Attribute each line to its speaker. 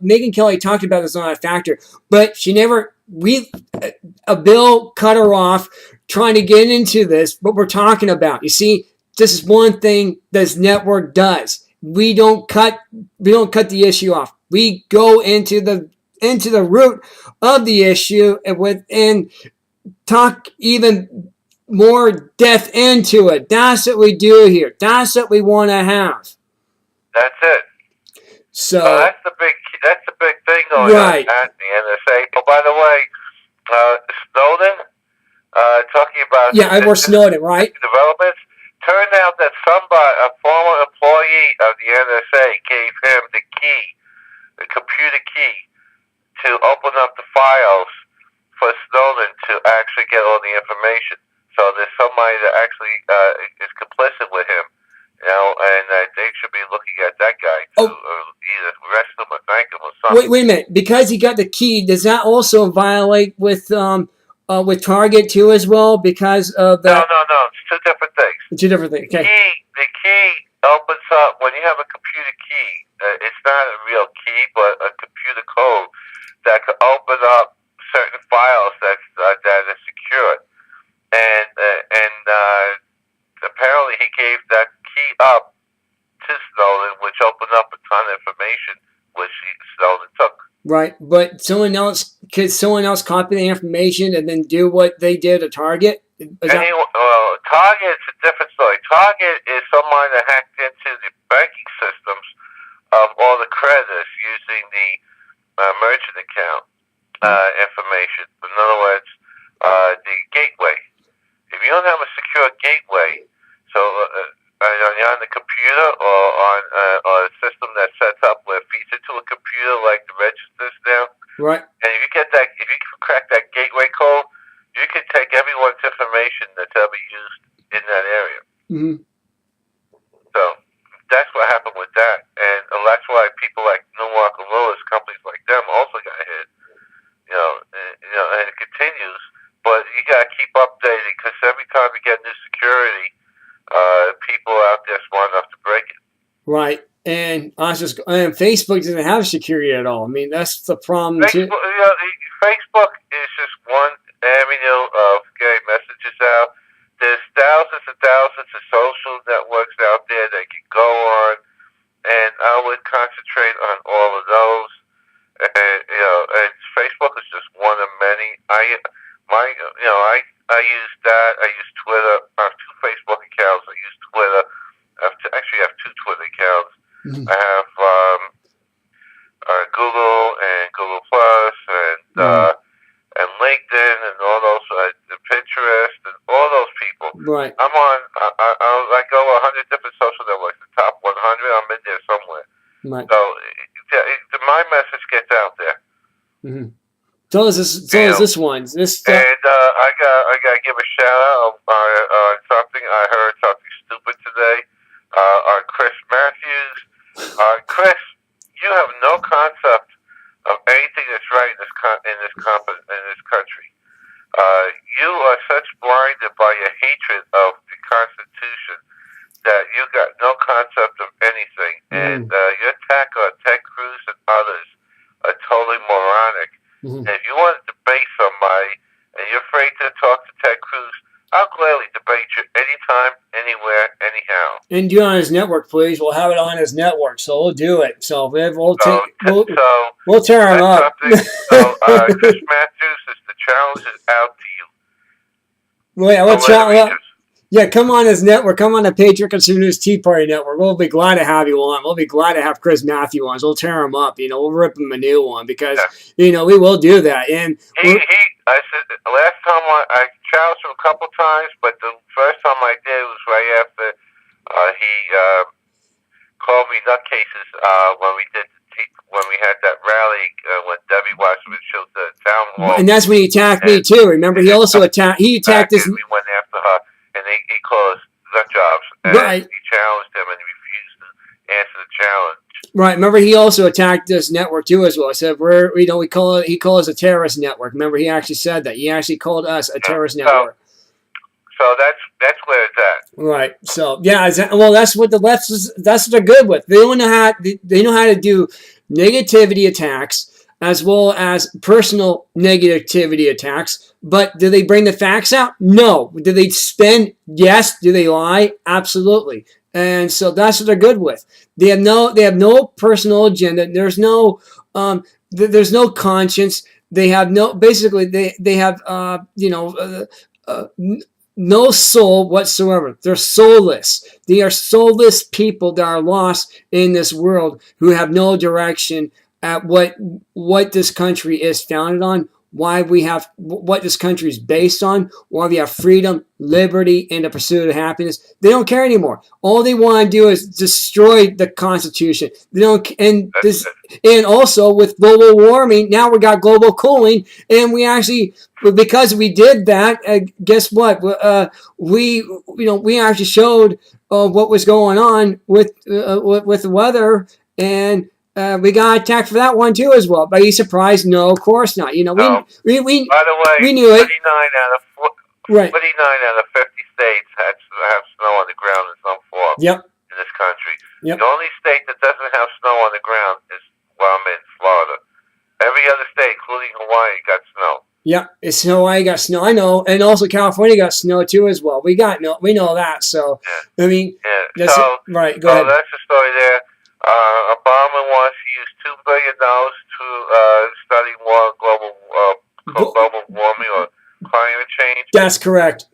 Speaker 1: Megyn Kelly talked about this on a factor, but she never. A bill cut her off trying to get into this. What we're talking about, you see, this is one thing this network does. We don't cut the issue off. We go into the root of the issue and talk even more depth into it. That's what we do here. That's what we want to have.
Speaker 2: That's it.
Speaker 1: So
Speaker 2: that's the big thing going on at the NSA. Oh, by the way, Snowden, talking about
Speaker 1: Edward Snowden, right?
Speaker 2: Developments. Turned out that a former employee of the NSA gave him the computer key, to open up the files for Snowden to actually get all the information. So there's somebody that actually is complicit with him. And they should be looking at that guy to either arrest him or thank him or something.
Speaker 1: Wait a minute. Because he got the key, does that also violate with Target too as well? Because of the
Speaker 2: No. It's two different things.
Speaker 1: Two different things. Okay.
Speaker 2: The key opens up when you have a computer key. It's not a real key, but a computer code that could open up certain files that are secured. And apparently he gave that key up to Snowden, which opened up a ton of information, which Snowden took.
Speaker 1: Right, but could someone else copy the information and then do what they did at Target?
Speaker 2: Target's a different story. Target is someone that hacked into the banking systems of all the creditors using the merchant account information. In other words, the gateway. If you don't have a secure gateway, so on the computer or on a system that's set up where it feeds into a computer like the registers now,
Speaker 1: right?
Speaker 2: And if you can crack that gateway code, you can take everyone's information that's ever used in that area.
Speaker 1: Mm-hmm.
Speaker 2: So that's what happened with that, and that's why people like Newmark and Lewis, companies like them, also got hit. And it continues. But you got to keep updating because every time you get new security, people out there smart enough to break it.
Speaker 1: Right, and Facebook doesn't have security at all. I mean, that's the problem too.
Speaker 2: Facebook is just one avenue of getting messages out. There's thousands and thousands of social networks out there that you can go on, and I would concentrate on all of those. And Facebook is just one of many. I use that. I use Twitter. I have two Facebook accounts. I use Twitter. I have two Twitter accounts. Mm-hmm. I have Google and Google Plus and LinkedIn and all those, Pinterest and all those people.
Speaker 1: Right.
Speaker 2: I'm on. I go 100 different social networks. The top 100. I'm in there somewhere.
Speaker 1: Right.
Speaker 2: So my message gets out there.
Speaker 1: Mm-hmm. So is this one. And
Speaker 2: I got to give a shout out on something. I heard something stupid today on Chris Matthews. Chris, you have no concept of anything that's right in this country. You are such blinded by your hatred of the Constitution that you got no concept of anything. And your attack on Ted Cruz and others are totally moronic. Mm-hmm. And if you want to debate somebody and you're afraid to talk to Ted Cruz, I'll gladly debate you anytime, anywhere, anyhow.
Speaker 1: And do it on his network, please. We'll have it on his network, so we'll do it. So we'll tear him up.
Speaker 2: So Chris Matthews, the challenge is out to you.
Speaker 1: Well, yeah, yeah, come on his network. Come on the Patriot Conservatives Tea Party Network. We'll be glad to have you on. We'll be glad to have Chris Matthews on. We'll tear him up. We'll rip him a new one because, we will do that. And
Speaker 2: I said last time I challenged him a couple times, but the first time I did was right after he called me nutcases when we had that rally when Debbie Wasserman showed the town hall.
Speaker 1: And that's when he attacked me too. Remember, he also attacked. He attacked us.
Speaker 2: We went after her. And he called us nut jobs. And
Speaker 1: right.
Speaker 2: He challenged him, and he refused to answer the challenge.
Speaker 1: Right. Remember, he also attacked this network too, as well. I said he called us a terrorist network. Remember, he actually said that. He actually called us a terrorist network.
Speaker 2: So that's where it's at.
Speaker 1: Right. So yeah. Well, that's what the leftists. That's what they're good with. They know how to do negativity attacks as well as personal negativity attacks. But do they bring the facts out? No. Do they spin? Yes. Do they lie? Absolutely. And so that's what they're good with. They have no personal agenda. There's no conscience. They have no, basically they have no soul whatsoever. They're soulless. They are soulless people that are lost in this world, who have no direction at what this country is founded on, why we have what this country is based on, why we have freedom, liberty, and the pursuit of happiness. They don't care anymore. All they want to do is destroy the Constitution. They don't, and also with global warming, now we got global cooling, and we actually, because we did that, guess what? We actually showed what was going on with the weather, and we got attacked for that one too as well. Are you surprised? No, of course not. You know, we
Speaker 2: By the way,
Speaker 1: we knew it.
Speaker 2: 49 out of 50 states have snow on the ground in some form.
Speaker 1: Yep.
Speaker 2: In this country.
Speaker 1: Yep.
Speaker 2: The only state that doesn't have snow on the ground is where I'm in, Florida. Every other state, including Hawaii, got snow.
Speaker 1: Yep, it's Hawaii got snow. I know, and also California got snow too as well. We know that. So
Speaker 2: yeah.
Speaker 1: I mean,
Speaker 2: yeah.
Speaker 1: Right. Go ahead.
Speaker 2: That's the story there. Obama wants to use $2 billion to study more global warming or climate change.
Speaker 1: That's correct.